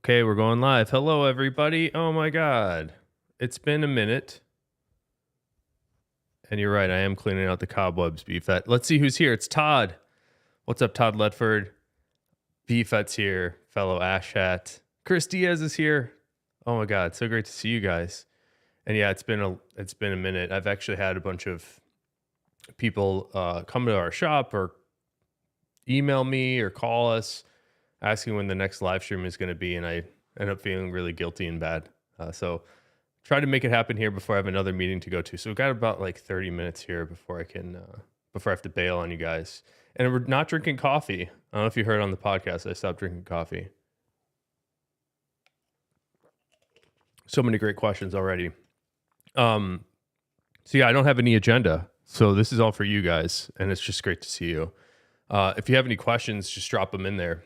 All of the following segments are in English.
Okay, we're going live. Hello, everybody. Oh my God. It's been a minute. And you're right, I am cleaning out the cobwebs, BFET. Let's see who's here. It's Todd. What's up, Todd Ledford? BFET's here, fellow Ash Hat. Chris Diaz is here. Oh my God, so great to see you guys. And yeah, it's been a minute. I've actually had a bunch of people come to our shop or email me or call us asking when the next live stream is going to be, and I end up feeling really guilty and bad. So try to make it happen here before I have another meeting to go to. So we've got about like 30 minutes here before I have to bail on you guys. And we're not drinking coffee. I don't know if you heard on the podcast, I stopped drinking coffee. So many great questions already. So yeah, I don't have any agenda. So this is all for you guys, and it's just great to see you. If you have any questions, just drop them in there.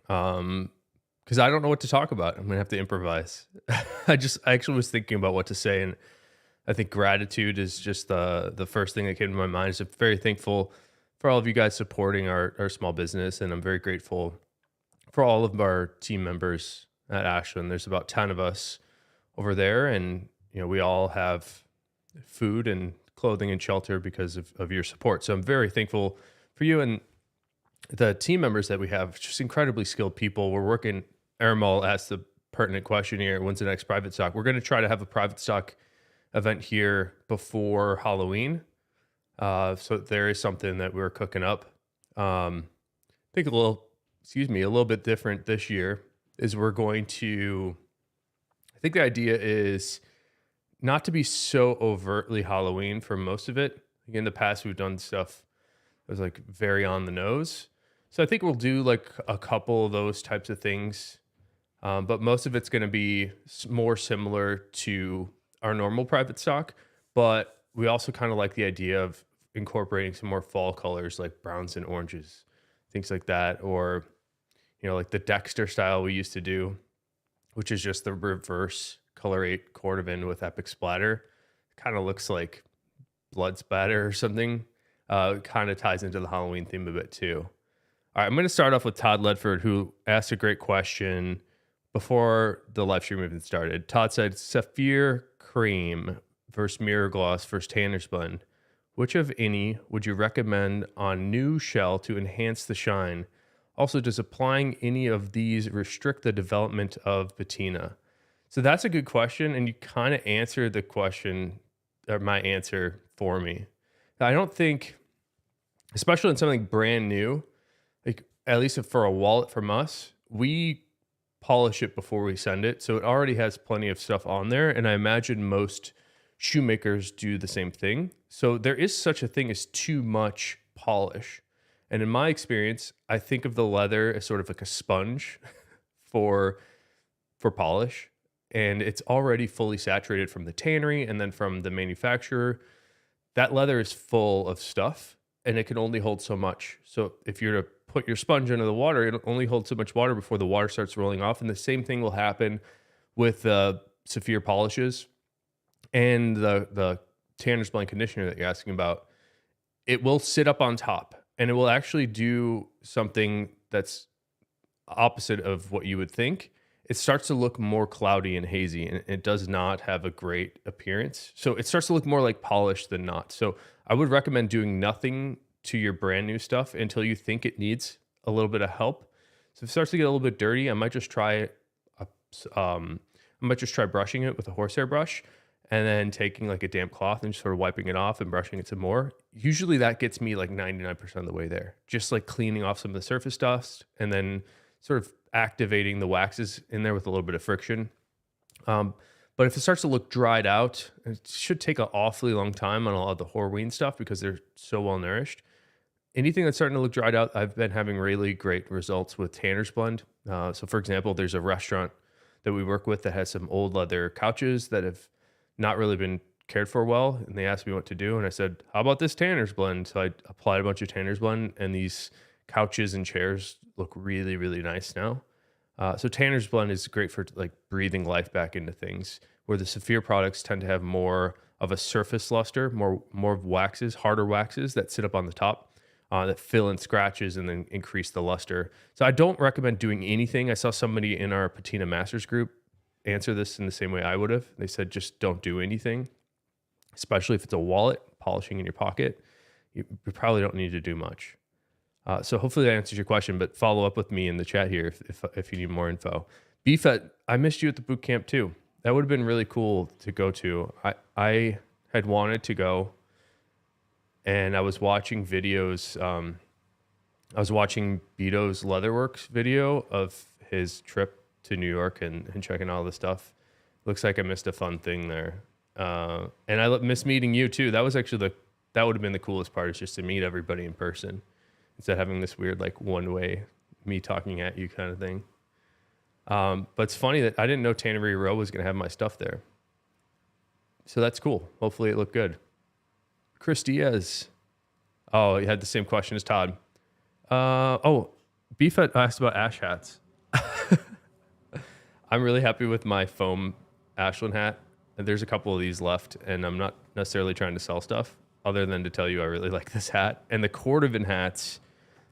Because I don't know what to talk about. I'm gonna have to improvise. I actually was thinking about what to say, and I think gratitude is just the first thing that came to my mind. So I'm very thankful for all of you guys supporting our small business, and I'm very grateful for all of our team members at Ashland. There's about 10 of us over there, and we all have food and clothing and shelter because of your support. So I'm very thankful for you and the team members that we have. Just incredibly skilled people. We're working. Airmal asked the pertinent question here: when's the next private stock? We're going to try to have a private stock event here before Halloween. So there is something that we're cooking up. I think a little bit different this year is we're going to, I think the idea is not to be so overtly Halloween for most of it. In the past, we've done stuff that was like very on the nose. So I think we'll do like a couple of those types of things. But most of it's going to be more similar to our normal private stock. But we also kind of like the idea of incorporating some more fall colors like browns and oranges, things like that. Or, like the Dexter style we used to do, which is just the reverse color 8 cordovan with epic splatter. Kind of looks like blood splatter or something. Kind of ties into the Halloween theme a bit too. All right, I'm going to start off with Todd Ledford, who asked a great question before the live stream even started. Todd said, Sapphire Cream versus Mirror Gloss versus Tanner's Blend. Which of any would you recommend on new shell to enhance the shine? Also, does applying any of these restrict the development of patina? So that's a good question, and you kind of answered the question, or my answer for me. I don't think, especially in something brand new, like at least for a wallet from us, we polish it before we send it. So it already has plenty of stuff on there. And I imagine most shoemakers do the same thing. So there is such a thing as too much polish. And in my experience, I think of the leather as sort of like a sponge for polish. And it's already fully saturated from the tannery and then from the manufacturer. That leather is full of stuff and it can only hold so much. So if you're to put your sponge into the water, it'll only hold so much water before the water starts rolling off. And the same thing will happen with the Sapphire polishes and the Tanner's Blend conditioner that you're asking about. It will sit up on top and it will actually do something that's opposite of what you would think. It starts to look more cloudy and hazy, and it does not have a great appearance. So it starts to look more like polished than not. So I would recommend doing nothing to your brand new stuff until you think it needs a little bit of help. So if it starts to get a little bit dirty, I might just try brushing it with a horsehair brush and then taking like a damp cloth and just sort of wiping it off and brushing it some more. Usually that gets me like 99% of the way there. Just like cleaning off some of the surface dust and then sort of activating the waxes in there with a little bit of friction. But if it starts to look dried out, it should take an awfully long time on a lot of the Horween stuff because they're so well nourished. Anything that's starting to look dried out, I've been having really great results with Tanner's Blend. So for example, there's a restaurant that we work with that has some old leather couches that have not really been cared for well. And they asked me what to do. And I said, how about this Tanner's Blend? So I applied a bunch of Tanner's Blend and these couches and chairs look really, really nice now. So Tanner's Blend is great for like breathing life back into things, where the Sapphire products tend to have more of a surface luster, more of waxes, harder waxes that sit up on the top. that fill in scratches and then increase the luster. So I don't recommend doing anything. I saw somebody in our patina masters group answer this in the same way I would have. They said just don't do anything, especially if it's a wallet polishing in your pocket. You probably don't need to do much. So hopefully that answers your question, but follow up with me in the chat here if you need more info. BFET, I missed you at the boot camp too. That would have been really cool to go to. I had wanted to go, and I was watching videos. I was watching Beto's Leatherworks video of his trip to New York and checking all the stuff. Looks like I missed a fun thing there. And I miss meeting you too. That was actually that would have been the coolest part, is just to meet everybody in person instead of having this weird like one way me talking at you kind of thing. But it's funny that I didn't know Tannery Row was going to have my stuff there. So that's cool. Hopefully it looked good. Chris Diaz. Oh, he had the same question as Todd. BFET asked about ash hats. I'm really happy with my foam Ashland hat. There's a couple of these left, and I'm not necessarily trying to sell stuff other than to tell you I really like this hat. And the cordovan hats,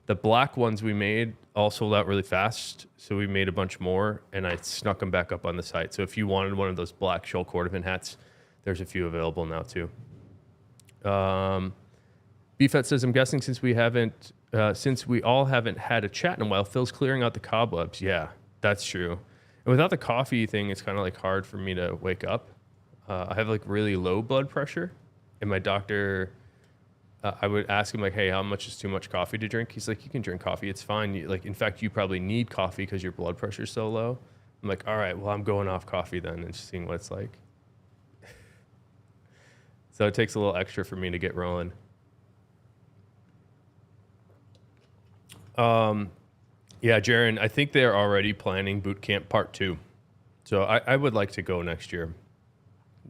the black ones we made all sold out really fast. So we made a bunch more, and I snuck them back up on the site. So if you wanted one of those black shell cordovan hats, there's a few available now too. BFET says, I'm guessing since we all haven't had a chat in a while, Phil's clearing out the cobwebs. Yeah, that's true. And without the coffee thing, it's kind of like hard for me to wake up. I have like really low blood pressure, and my doctor, I would ask him like, hey, how much is too much coffee to drink? He's like, you can drink coffee. It's fine. In fact, you probably need coffee because your blood pressure is so low. I'm like, all right, well, I'm going off coffee then and just seeing what it's like. So it takes a little extra for me to get rolling. Yeah, Jaron, I think they're already planning boot camp part 2. So I would like to go next year.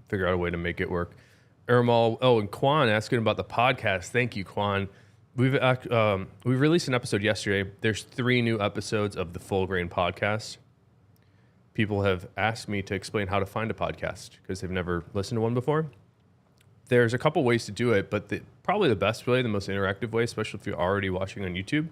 Figure out a way to make it work. Ermal, and Quan asking about the podcast. Thank you, Quan. We released an episode yesterday. There's 3 new episodes of the Full Grain podcast. People have asked me to explain how to find a podcast because they've never listened to one before. There's a couple ways to do it, but probably the best way, the most interactive way, especially if you're already watching on YouTube.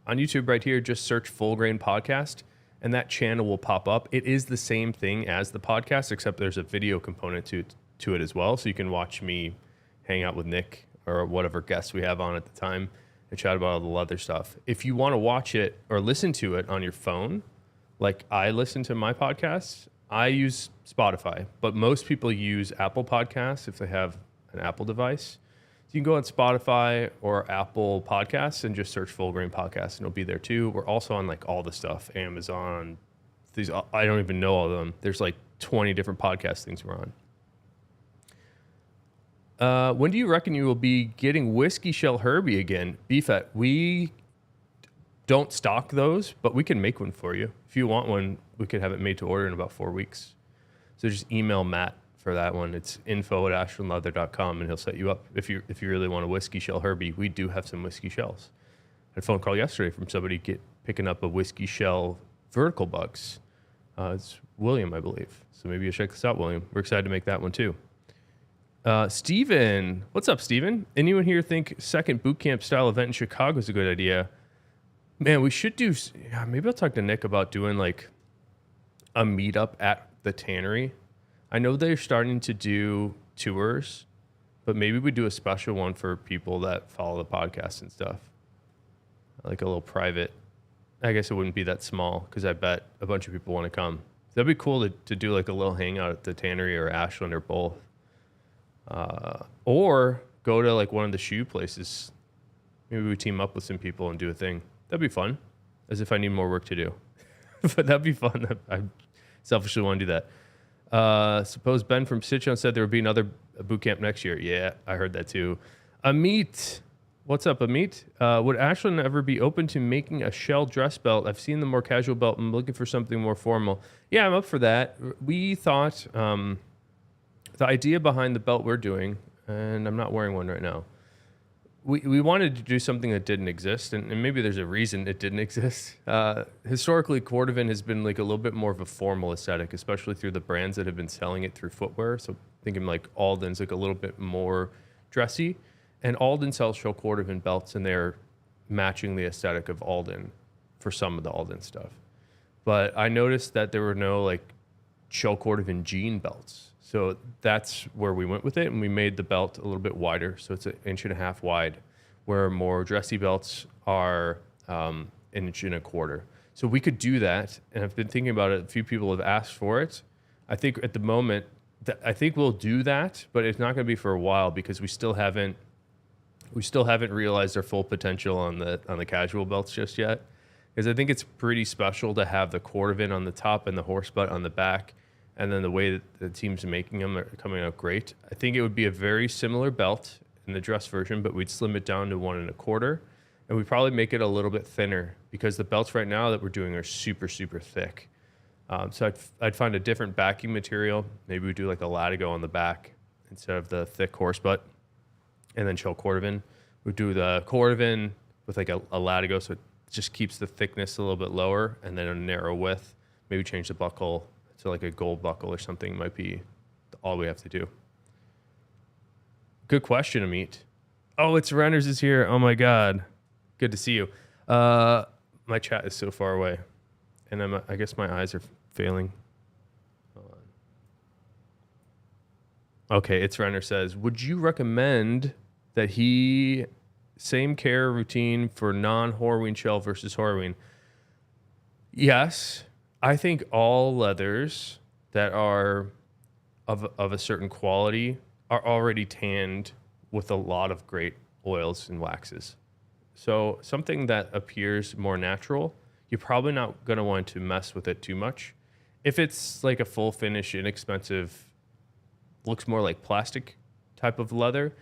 On YouTube right here, just search Full Grain Podcast, and that channel will pop up. It is the same thing as the podcast, except there's a video component to it as well. So you can watch me hang out with Nick or whatever guests we have on at the time and chat about all the leather stuff. If you want to watch it or listen to it on your phone, like I listen to my podcasts, I use Spotify, but most people use Apple Podcasts if they have an Apple device. So you can go on Spotify or Apple Podcasts and just search Full Grain Podcast, and it'll be there too. We're also on like all the stuff, Amazon. These I don't even know all of them. There's like 20 different podcast things we're on. When do you reckon you will be getting Whiskey Shell Herbie again? BFET, we don't stock those, but we can make one for you. If you want one, we could have it made to order in about 4 weeks. So just email Matt for that one. It's info@ashlandleather.com, and he'll set you up if you really want a Whiskey Shell Herbie. We do have some whiskey shells. I had a phone call yesterday from somebody picking up a Whiskey Shell vertical bucks. It's William, I believe. So maybe you'll check this out, William. We're excited to make that one too. Steven, what's up, Steven? Anyone here think second boot camp style event in Chicago is a good idea? Man, we should do. Yeah, maybe I'll talk to Nick about doing like a meetup at the tannery. I know they're starting to do tours, but maybe we do a special one for people that follow the podcast and stuff. Like a little private. I guess it wouldn't be that small because I bet a bunch of people want to come. That'd be cool to do like a little hangout at the tannery or Ashland or both. Or go to like one of the shoe places. Maybe we team up with some people and do a thing. That'd be fun. As if I need more work to do. But that'd be fun. I selfishly want to do that. Suppose Ben from Stitchon said there would be another boot camp next year. Yeah, I heard that too. Amit. What's up, Amit? Would Ashland ever be open to making a shell dress belt? I've seen the more casual belt. I'm looking for something more formal. Yeah, I'm up for that. We thought the idea behind the belt we're doing, and I'm not wearing one right now, we wanted to do something that didn't exist, and maybe there's a reason it didn't exist. Historically, cordovan has been like a little bit more of a formal aesthetic, especially through the brands that have been selling it through footwear. So thinking like Alden's like a little bit more dressy, and Alden sells shell cordovan belts, and they're matching the aesthetic of Alden for some of the Alden stuff. But I noticed that there were no like shell cordovan jean belts. So that's where we went with it. And we made the belt a little bit wider. So it's 1.5 inches wide, where more dressy belts are 1.25 inches. So we could do that. And I've been thinking about it. A few people have asked for it. I think at the moment, I think we'll do that, but it's not going to be for a while because we still haven't realized our full potential on the casual belts just yet. Because I think it's pretty special to have the cordovan on the top and the horse butt on the back, and then the way that the teams making them are coming out great. I think it would be a very similar belt in the dress version, but we'd slim it down to 1.25, and we'd probably make it a little bit thinner because the belts right now that we're doing are super, super thick. So I'd find a different backing material. Maybe we do like a latigo on the back instead of the thick horse butt, and then shell cordovan. We do the cordovan with like a latigo, so it just keeps the thickness a little bit lower, and then a narrow width. Maybe change the buckle to like a gold buckle or something might be all we have to do. Good question, Amit. Oh, it's Renners is here. Oh my God. Good to see you. My chat is so far away, and I guess my eyes are failing. Hold on. Okay, it's Renner says, would you recommend that he same care routine for non-Horween shell versus Horween? Yes, I think all leathers that are of a certain quality are already tanned with a lot of great oils and waxes. So something that appears more natural, you're probably not going to want to mess with it too much. If it's like a full finish, inexpensive, looks more like plastic type of leather,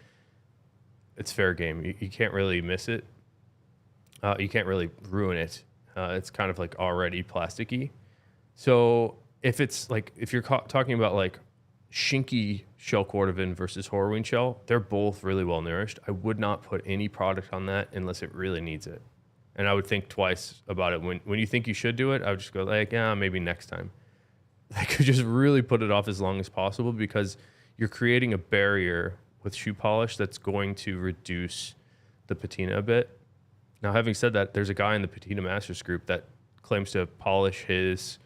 it's fair game. You can't really miss it. You can't really ruin it. It's kind of like already plasticky. So if it's like, if you're talking about like shinky shell cordovan versus Horween shell, they're both really well nourished. I would not put any product on that unless it really needs it. And I would think twice about it. When you think you should do it, I would just go like, yeah, maybe next time. Like just really put it off as long as possible, because you're creating a barrier with shoe polish that's going to reduce the patina a bit. Now, having said that, there's a guy in the Patina Masters group that claims to polish his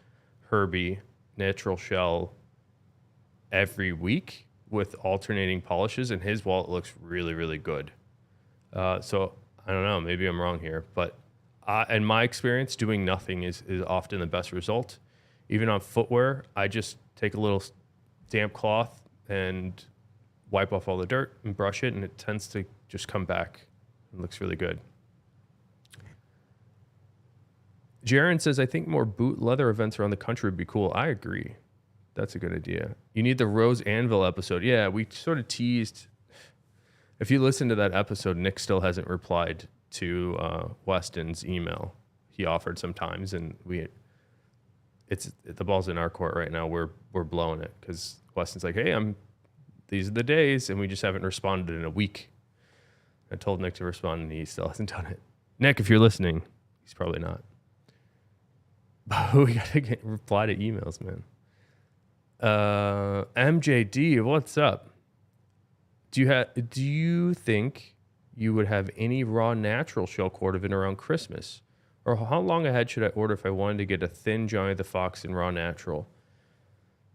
Herbie natural shell every week with alternating polishes, and his wallet looks really, really good. So I don't know, maybe I'm wrong here, but in my experience, doing nothing is often the best result. Even on footwear, I just take a little damp cloth and wipe off all the dirt and brush it, and it tends to just come back. It looks really good. Jaron says, I think more boot leather events around the country would be cool. I agree. That's a good idea. You need the Rose Anvil episode. Yeah, we sort of teased. If you listen to that episode, Nick still hasn't replied to Weston's email. He offered sometimes, and the ball's in our court right now. We're blowing it because Weston's like, hey, these are the days, and we just haven't responded in a week. I told Nick to respond, and he still hasn't done it. Nick, if you're listening, he's probably not. But we gotta reply to emails, man. MJD, what's up? Do you think you would have any raw natural shell cordovan around Christmas? Or how long ahead should I order if I wanted to get a thin Johnny the Fox in raw natural?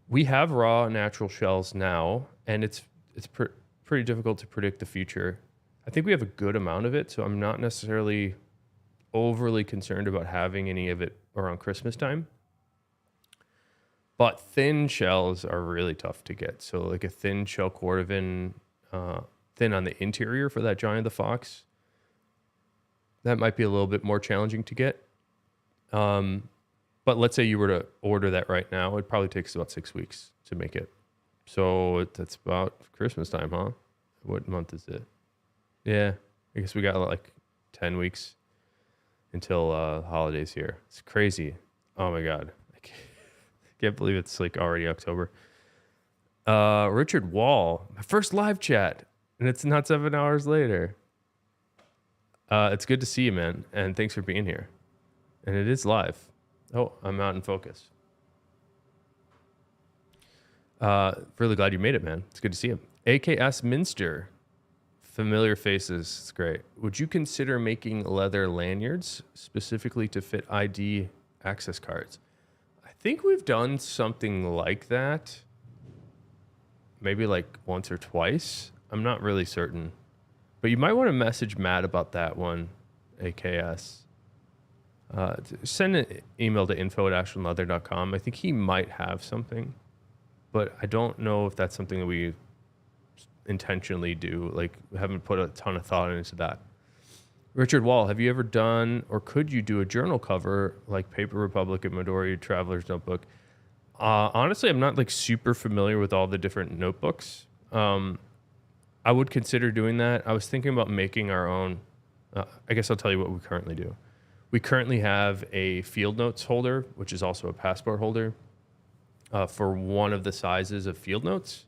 We have raw natural shells now, and it's pretty difficult to predict the future. I think we have a good amount of it, so I'm not necessarily overly concerned about having any of it around Christmas time. But thin shells are really tough to get. So like a thin shell cordovan, thin on the interior for that Johnny the Fox, that might be a little bit more challenging to get. But let's say you were to order that right now, it probably takes about 6 weeks to make it. So that's about Christmas time, huh? What month is it? Yeah, I guess we got like 10 weeks until holidays here. It's crazy. Oh my God. I can't believe it's like already October. Richard Wall, my first live chat, and it's not 7 hours later. It's good to see you, man, and thanks for being here. And it is live. Oh, I'm out in focus. Really glad you made it, man. It's good to see you. AKS Minster, Familiar faces. It's great. Would you consider making leather lanyards specifically to fit ID access cards? I think we've done something like that. Maybe like once or twice. I'm not really certain. But you might want to message Matt about that one, AKS. Send an email to info@ashlandleather.com. I think he might have something, but I don't know if that's something that we intentionally do. Like, we haven't put a ton of thought into that. Richard Wall, have you ever done or could you do a journal cover like Paper Republic and Midori Traveler's Notebook? Honestly, I'm not like super familiar with all the different notebooks. I would consider doing that. I was thinking about making our own. I guess I'll tell you what we currently do. We currently have a field notes holder, which is also a passport holder, for one of the sizes of field notes.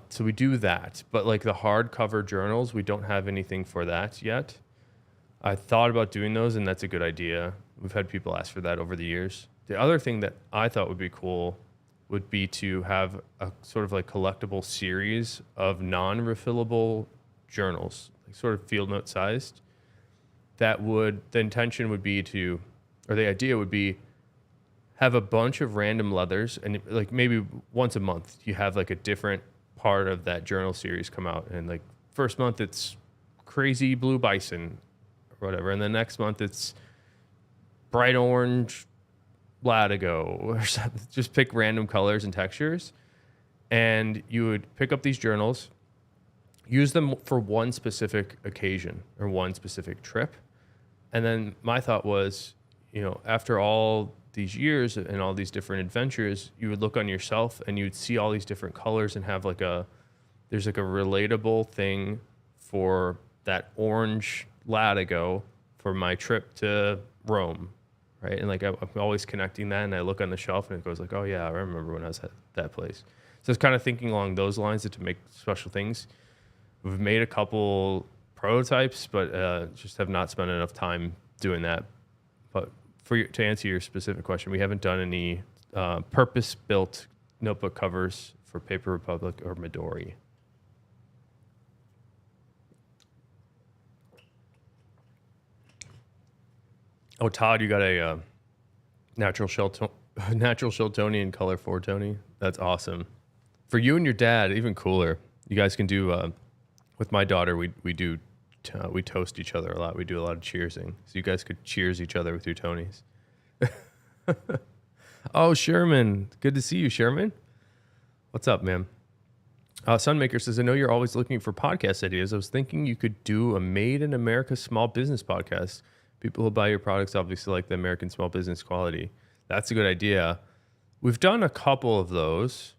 So we do that, but like the hardcover journals, we don't have anything for that yet. I thought about doing those, and that's a good idea. We've had people ask for that over the years. The other thing that I thought would be cool would be to have a sort of like collectible series of non-refillable journals, like sort of field note sized. The intention would be to, or the idea would be, have a bunch of random leathers, and like maybe once a month you have like a different part of that journal series come out, and like first month it's crazy blue bison or whatever, and the next month it's bright orange Latigo or something. Just pick random colors and textures, and you would pick up these journals, use them for one specific occasion or one specific trip. And then my thought was, after all these years and all these different adventures, you would look on yourself and you'd see all these different colors and have there's like a relatable thing for that orange Latigo for my trip to Rome, right? And like I'm always connecting that, and I look on the shelf and it goes like, oh yeah, I remember when I was at that place. So it's kind of thinking along those lines to make special things. We've made a couple prototypes, but just have not spent enough time doing that. But to answer your specific question, we haven't done any purpose-built notebook covers for Paper Republic or Midori. Oh, Todd, you got a natural Sheltonian color for Tony. That's awesome. For you and your dad, even cooler. You guys can do. With my daughter, we toast each other a lot. We do a lot of cheersing. So you guys could cheers each other with your Tonys. Oh, Sherman. Good to see you, Sherman. What's up, man? Sunmaker says, I know you're always looking for podcast ideas. I was thinking you could do a Made in America small business podcast. People who buy your products obviously like the American small business quality. That's a good idea. We've done a couple of those,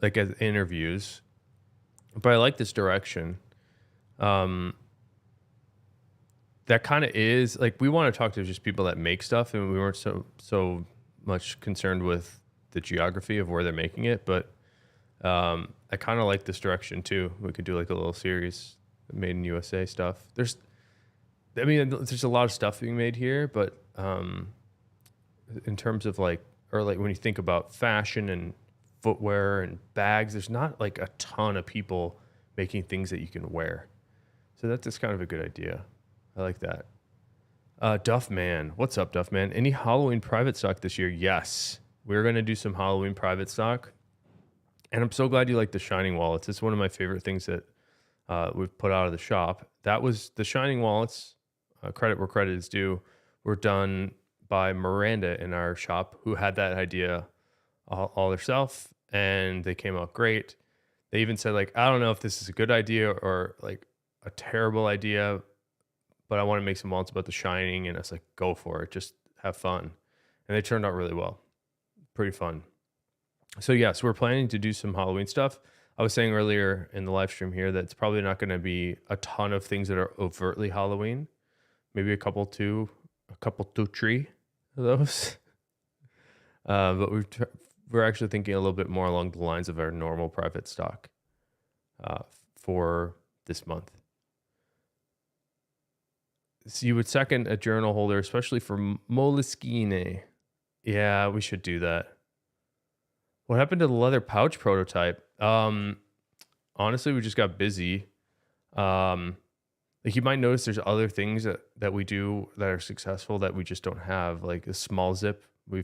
like as interviews, but I like this direction. That kind of is like, we want to talk to just people that make stuff, and we weren't so much concerned with the geography of where they're making it, but I kind of like this direction too. We could do like a little series, Made in USA stuff. There's a lot of stuff being made here, but in terms of like when you think about fashion and footwear and bags, there's not like a ton of people making things that you can wear. So that's just kind of a good idea. I like that. Duffman. What's up, Duffman? Any Halloween private stock this year? Yes. We're going to do some Halloween private stock. And I'm so glad you like the Shining wallets. It's one of my favorite things that we've put out of the shop. That was the Shining wallets. Credit where credit is due. Were done by Miranda in our shop, who had that idea all herself, and they came out great. They even said, like, I don't know if this is a good idea or like a terrible idea, but I want to make some wallets about the Shining. And I was like, go for it. Just have fun. And they turned out really well. Pretty fun. So yes, we're planning to do some Halloween stuff. I was saying earlier in the live stream here that it's probably not going to be a ton of things that are overtly Halloween. Maybe a couple, two, three of those. But we're actually thinking a little bit more along the lines of our normal private stock for this month. So you would second a journal holder, especially for Moleskine. Yeah, we should do that. What happened to the leather pouch prototype? honestly, we just got busy. Um, like you might notice there's other things that we do that are successful that we just don't have, like a small zip we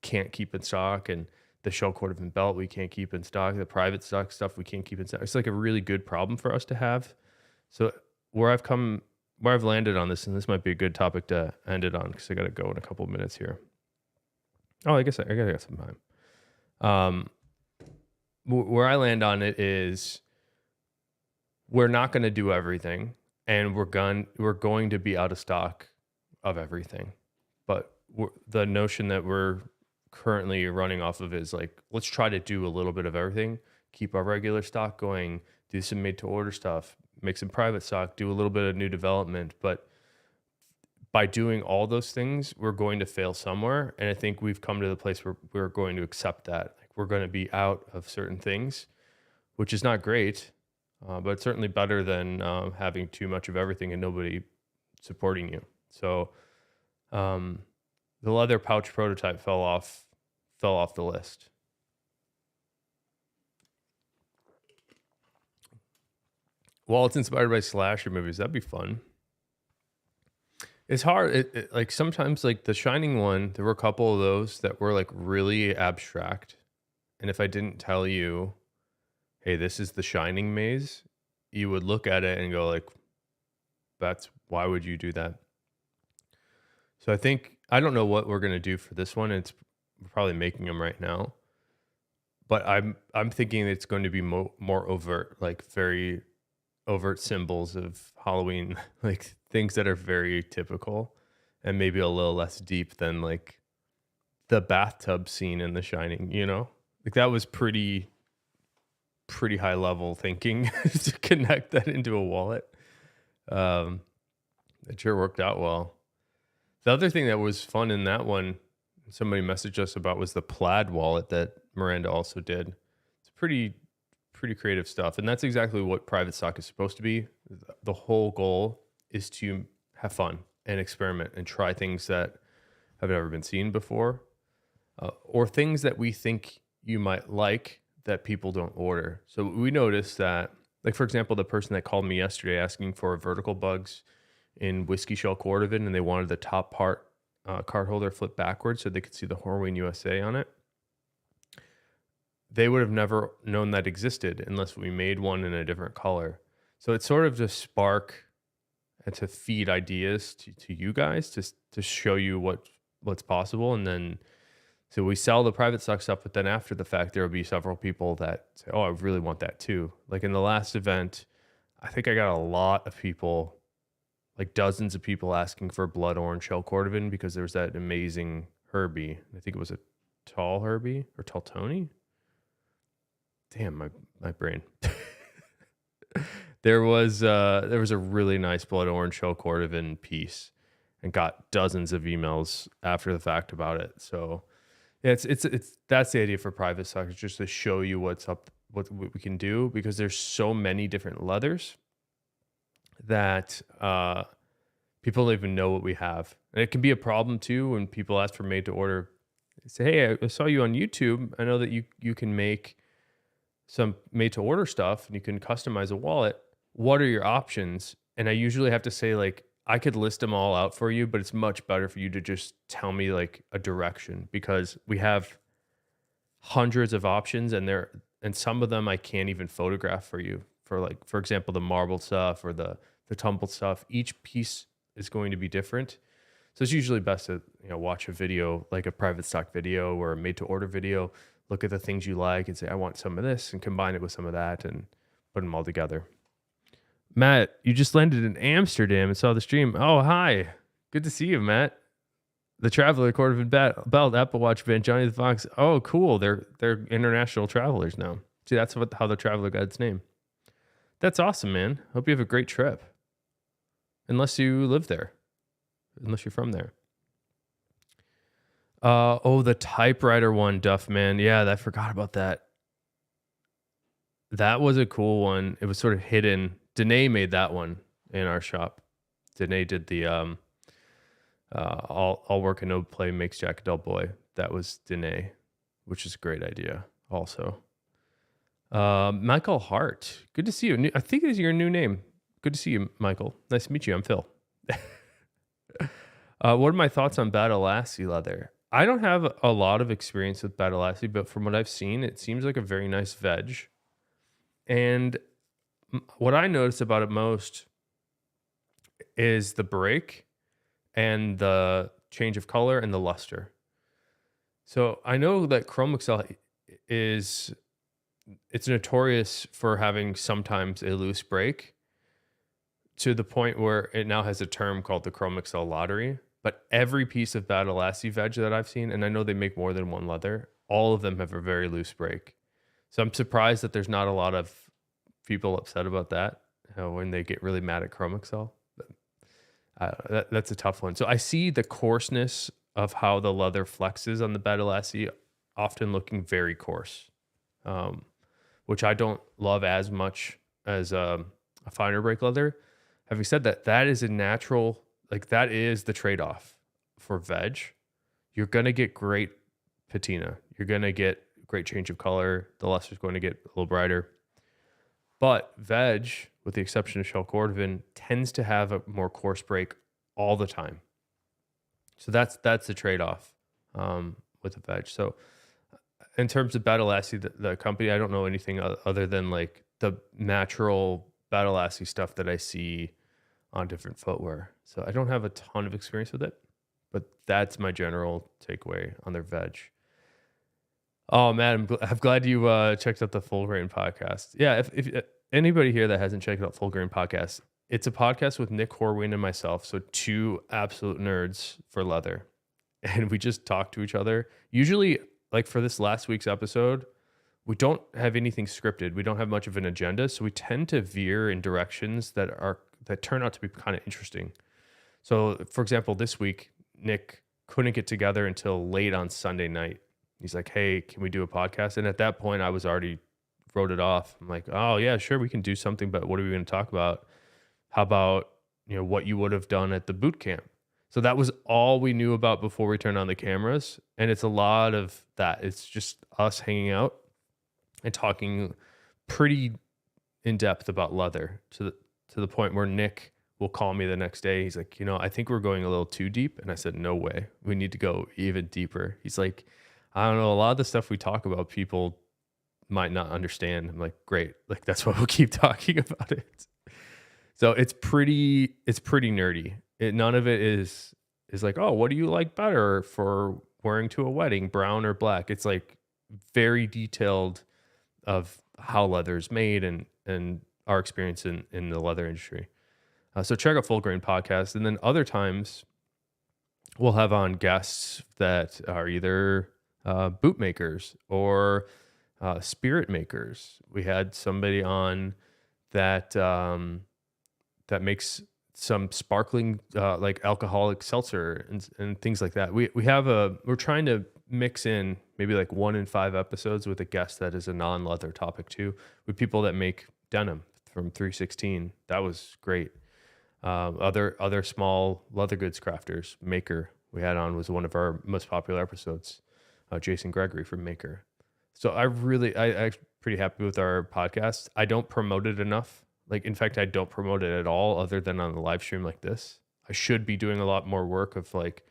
can't keep in stock, and the shell cordovan belt we can't keep in stock. The private stock stuff we can't keep in stock. It's like a really good problem for us to have. So where I've landed on this, and this might be a good topic to end it on because I got to go in a couple of minutes here. Oh, I guess I got some time. Um, where I land on it is we're not going to do everything, and we're going to be out of stock of everything. But the notion that we're currently running off of is like, let's try to do a little bit of everything, keep our regular stock going, do some made to order stuff, make some private stock, do a little bit of new development. But by doing all those things, we're going to fail somewhere. And I think we've come to the place where we're going to accept that. Like we're going to be out of certain things, which is not great, but it's certainly better than having too much of everything and nobody supporting you. So the leather pouch prototype fell off the list. Well, it's inspired by slasher movies. That'd be fun. It's hard. Like sometimes, like the Shining one, there were a couple of those that were like really abstract. And if I didn't tell you, hey, this is the Shining maze, you would look at it and go like, why would you do that? So I don't know what we're going to do for this one. We're probably making them right now, but I'm thinking it's going to be more overt, like very overt symbols of Halloween, like things that are very typical and maybe a little less deep than like the bathtub scene in The Shining, like that was pretty high level thinking to connect that into a wallet. It sure worked out well. The other thing that was fun in that one, somebody messaged us about, was the plaid wallet that Miranda also did. It's pretty creative stuff. And that's exactly what private stock is supposed to be. The whole goal is to have fun and experiment and try things that have never been seen before, or things that we think you might like that people don't order. So we noticed that, like, for example, the person that called me yesterday asking for vertical bugs in whiskey shell cordovan, and they wanted the top part card holder flipped backwards so they could see the Horween USA on it. They would have never known that existed unless we made one in a different color. So it's sort of to spark and to feed ideas to you guys, to show you what's possible. And then, so we sell the private stock stuff, but then after the fact, there will be several people that say, oh, I really want that too. Like in the last event, I think I got a lot of people, like dozens of people asking for blood orange shell cordovan because there was that amazing Herbie. I think it was a tall Herbie or tall Tony. Damn, my brain. There was a really nice blood orange shell cordovan piece, and got dozens of emails after the fact about it. So yeah, it's that's the idea for private stock, is just to show you what's up, what we can do, because there's so many different leathers that people don't even know what we have. And it can be a problem too when people ask for made to order. They say, hey, I saw you on YouTube. I know that you can make some made to order stuff and you can customize a wallet. What are your options? And I usually have to say, like, I could list them all out for you, but it's much better for you to just tell me like a direction, because we have hundreds of options, and some of them I can't even photograph for you. For like, for example, the marbled stuff or the tumbled stuff, each piece is going to be different. So it's usually best to watch a video, like a private stock video or a made to order video, look at the things you like and say, I want some of this, and combine it with some of that and put them all together. Matt, you just landed in Amsterdam and saw the stream. Oh, hi. Good to see you, Matt. The Traveler, Cordovan Belt, Apple Watch band, Johnny the Fox. Oh, cool. They're international travelers now. See, that's how the Traveler got its name. That's awesome, man. Hope you have a great trip. Unless you live there. Unless you're from there. The typewriter one, Duff, man. Yeah, I forgot about that. That was a cool one. It was sort of hidden. Danae made that one in our shop. Danae did the all work and no play makes Jack a dull boy. That was Danae, which is a great idea also. Michael Hart. Good to see you. I think it's your new name. Good to see you, Michael. Nice to meet you. I'm Phil. What are my thoughts on Badalassi leather? I don't have a lot of experience with Badalassi, but from what I've seen, it seems like a very nice veg. And what I notice about it most is the break and the change of color and the luster. So I know that Chrome Excel it's notorious for having sometimes a loose break to the point where it now has a term called the Chrome Excel lottery. But every piece of Badalassi veg that I've seen, and I know they make more than one leather, all of them have a very loose break. So I'm surprised that there's not a lot of people upset about that when they get really mad at Chrome Excel. That's a tough one. So I see the coarseness of how the leather flexes on the Badalassi often looking very coarse, which I don't love as much as a finer break leather. Having said that, that is a natural, like that is the trade-off for veg. You're going to get great patina. You're going to get great change of color. The luster is going to get a little brighter. But veg, with the exception of shell cordovan, tends to have a more coarse break all the time. So that's the trade-off with the veg. So in terms of Badalassi, the company, I don't know anything other than like the natural Badalassi stuff that I see on different footwear. So I don't have a ton of experience with it, but that's my general takeaway on their veg. Oh man, I'm glad you checked out the Full Grain podcast. Yeah, if anybody here that hasn't checked out Full Grain podcast, it's a podcast with Nick Horween and myself, so two absolute nerds for leather, and we just talk to each other. Usually, like for this last week's episode, we don't have anything scripted. We don't have much of an agenda, so we tend to veer in directions that turn out to be kind of interesting. So, for example, this week, Nick couldn't get together until late on Sunday night. He's like, hey, can we do a podcast? And at that point, I was already wrote it off. I'm like, oh, yeah, sure, we can do something, but what are we going to talk about? How about, what you would have done at the boot camp? So that was all we knew about before we turned on the cameras. And it's a lot of that. It's just us hanging out and talking pretty in depth about leather to the point where Nick will call me the next day. He's like, I think we're going a little too deep. And I said, no way. We need to go even deeper. He's like, I don't know. A lot of the stuff we talk about, people might not understand. I'm like, great. Like, that's why we'll keep talking about it. So it's pretty nerdy. None of it is like, oh, what do you like better for wearing to a wedding, brown or black? It's like very detailed of how leather is made and our experience in the leather industry. So check out Full Grain podcast. And then other times we'll have on guests that are either boot makers or spirit makers. We had somebody on that that makes some sparkling like alcoholic seltzer and things like that. We're trying to mix in maybe like 1 in 5 episodes with a guest that is a non-leather topic too, with people that make denim from 316. That was great. Other small leather goods crafters, Maker, we had on was one of our most popular episodes. Jason Gregory from Maker. So I'm pretty happy with our podcast. I don't promote it enough. Like, in fact, I don't promote it at all other than on the live stream like this. I should be doing a lot more work of like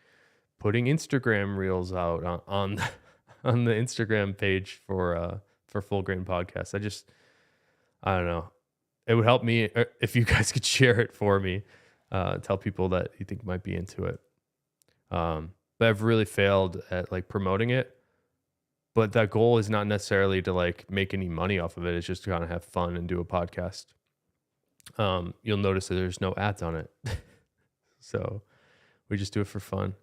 putting Instagram reels out on the Instagram page for Full Grain Podcast. I don't know. It would help me if you guys could share it for me. Tell people that you think might be into it. But I've really failed at like promoting it. But that goal is not necessarily to like make any money off of it. It's just to kind of have fun and do a podcast. You'll notice that there's no ads on it. So we just do it for fun,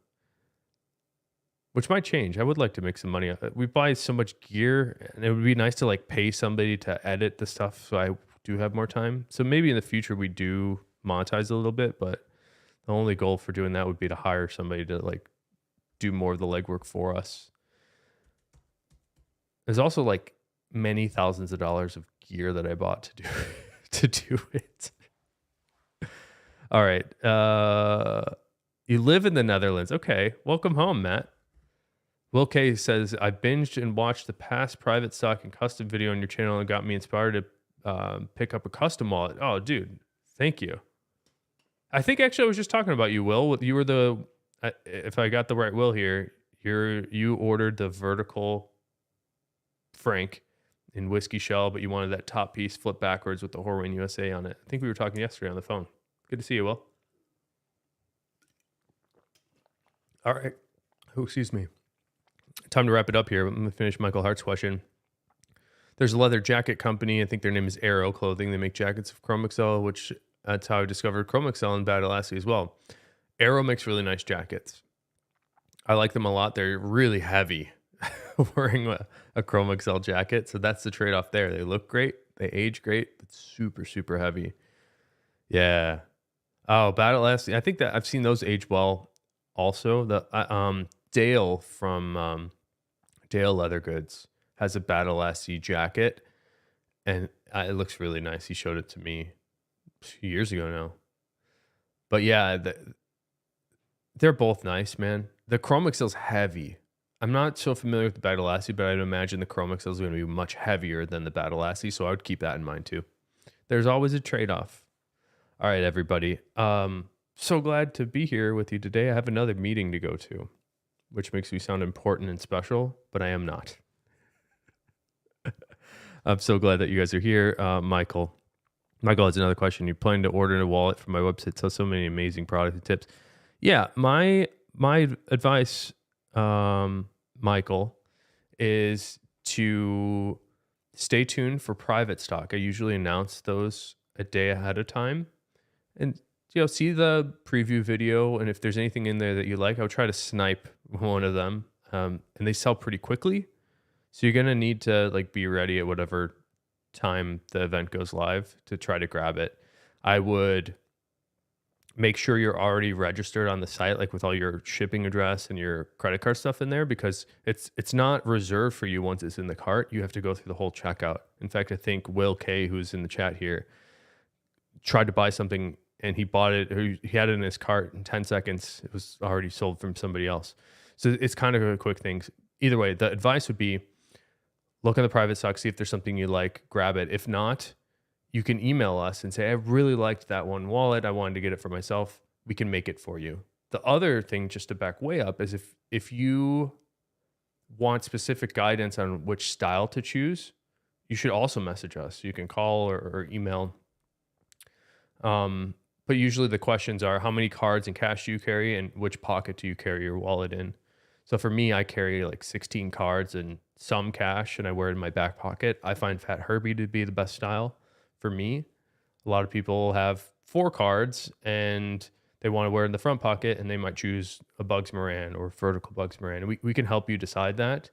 which might change. I would like to make some money. We buy so much gear and it would be nice to like pay somebody to edit the stuff. So I do have more time. So maybe in the future we do monetize a little bit, but the only goal for doing that would be to hire somebody to like do more of the legwork for us. There's also like many thousands of dollars of gear that I bought to do to do it. All right. You live in the Netherlands. Okay. Welcome home, Matt. Will K says, I binged and watched the past private stock and custom video on your channel and got me inspired to pick up a custom wallet. Oh, dude, thank you. I think actually I was just talking about you, Will. You were if I got the right Will here, you ordered the vertical Frank in whiskey shell, but you wanted that top piece flip backwards with the Horween USA on it. I think we were talking yesterday on the phone. Good to see you, Will. All right. Oh, excuse me. Time to wrap it up here. I'm going to finish Michael Hart's question. There's a leather jacket company. I think their name is Arrow Clothing. They make jackets of Chrome Excel, which that's how I discovered Chrome Excel and Bad Elastic as well. Arrow makes really nice jackets. I like them a lot. They're really heavy wearing a Chrome Excel jacket. So that's the trade-off there. They look great. They age great, but super, super heavy. Yeah. Oh, Bad Elastic. I think that I've seen those age well also. The Dale from Dale Leather Goods has a Battle Elastic jacket, and it looks really nice. He showed it to me a few years ago now. But yeah, they're both nice, man. The Chrome Excel's heavy. I'm not so familiar with the Battle Elastic, but I'd imagine the Chrome Excel is going to be much heavier than the Battle Elastic, so I would keep that in mind too. There's always a trade-off. All right, everybody. So glad to be here with you today. I have another meeting to go to, which makes me sound important and special, but I am not. I'm so glad that you guys are here. Michael has another question. You're planning to order a wallet from my website. So many amazing product and tips. Yeah, my advice, Michael, is to stay tuned for private stock. I usually announce those a day ahead of time, and see the preview video. And if there's anything in there that you like, I'll try to snipe one of them. And they sell pretty quickly, so you're gonna need to be ready at whatever time the event goes live to try to grab it. I would make sure you're already registered on the site, with all your shipping address and your credit card stuff in there, because it's not reserved for you once it's in the cart. You have to go through the whole checkout. In fact, I think Will K, who's in the chat here, tried to buy something and he bought it, or he had it in his cart in 10 seconds. It was already sold from somebody else. So it's kind of a quick thing. Either way, the advice would be look at the private stock, see if there's something you like, grab it. If not, you can email us and say, I really liked that one wallet. I wanted to get it for myself. We can make it for you. The other thing, just to back way up, is if you want specific guidance on which style to choose, you should also message us. You can call or email. But usually the questions are, how many cards and cash do you carry, and which pocket do you carry your wallet in? So for me, I carry 16 cards and some cash, and I wear it in my back pocket. I find Fat Herbie to be the best style for me. A lot of people have 4 cards and they want to wear it in the front pocket, and they might choose a Bugs Moran or vertical Bugs Moran. We can help you decide that,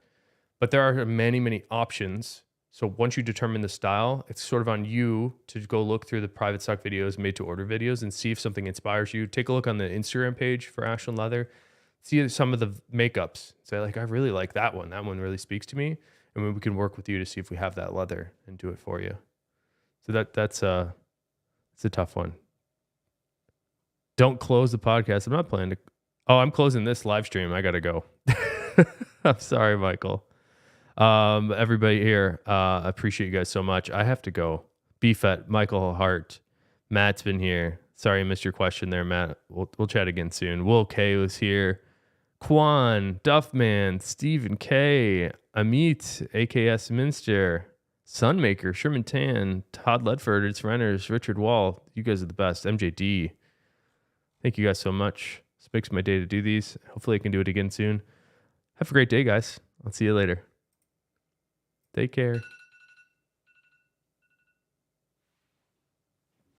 but there are many, many options. So once you determine the style, it's sort of on you to go look through the private stock videos, made to order videos, and see if something inspires you. Take a look on the Instagram page for Ashland Leather. See some of the makeups. Say I really like that one. That one really speaks to me. And we can work with you to see if we have that leather and do it for you. So it's a tough one. Don't close the podcast. I'm not planning to. Oh, I'm closing this live stream. I got to go. I'm sorry, Michael. Everybody here, I appreciate you guys so much. I have to go. BFET, Michael Hart, Matt's been here. Sorry I missed your question there, Matt. We'll chat again soon. Will K was here. Quan, Duffman, Stephen K, Amit, AKS Minster, Sunmaker, Sherman Tan, Todd Ledford, It's Renners, Richard Wall. You guys are the best. MJD. Thank you guys so much. This makes my day to do these. Hopefully I can do it again soon. Have a great day, guys. I'll see you later. Take care.